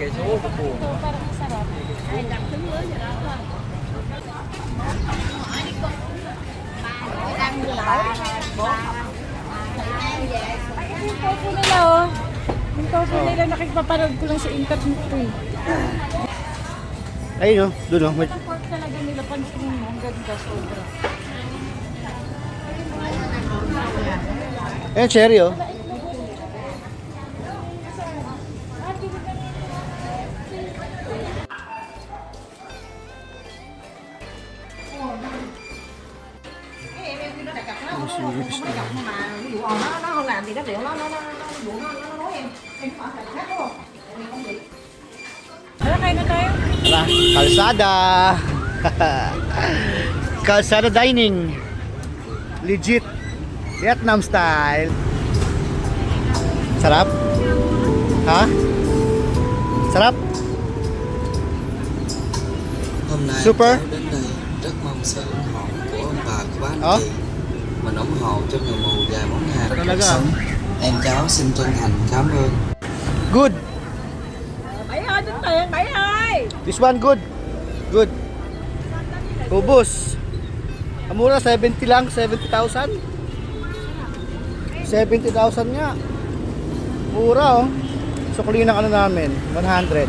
cái số của buồn. Ito, parang masarap. Ay, dapat mo yun. Yung tofu nila, oh. Yung tofu nila, nakikipapanood ko lang sa internet ko, eh. Ayun, doon, may... Ang pork talaga nila, pansin mo, ang ganda, sobra. Ayun, cherry, oh. Nó không làm thì nó biểu nó nói em hỏi lại khác đúng không? Wala, kain na tayo. Tara, kalsada. Kalsada dining. Legit. Vietnam style. Sarap? Ha? Sarap? Hôm nay Super. cháu đến đây rất mong sự ủng hộ của ông bà, của bác anh Ờ. chị. Mình ủng hộ cho người mù và món hàng Talaga. cuộc sống. Em cháu xin chân thành cảm ơn. Good. Bảy ơi, tính tiền, Bảy ơi. This one good. Good. Ubus. Ang mura, 70 lang, 70,000. 70,000 nga. Mura, oh. Sukli ng ano namin, 100.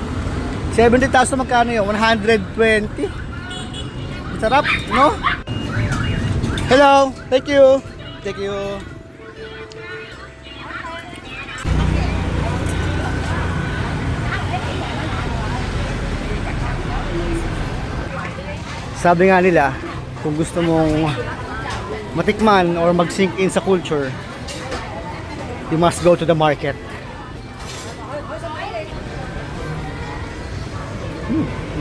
70,000 magkano yun? 120. Sarap, no? Hello, thank you. Thank you. Sabi nga nila, kung gusto mong matikman or mag-sink in sa culture, you must go to the market.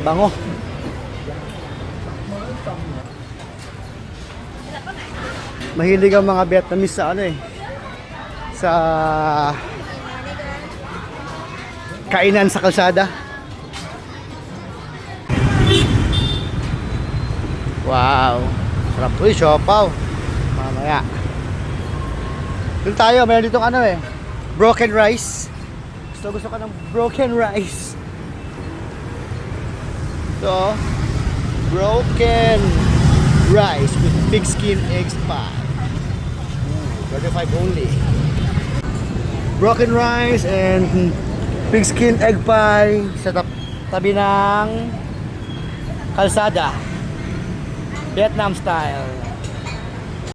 Bango. Mahilig ang mga Vietnamese sa ano eh, sa kainan sa kalsada. Wow, sarap. Uy, siopaw. Mamaya. Doon tayo, meron ditong ano eh, broken rice. Gusto ko ng broken rice. So, broken rice with pig skin eggs pie. 35 only. Broken rice and pig skin egg pie sa tabi ng kalsada. Vietnam style.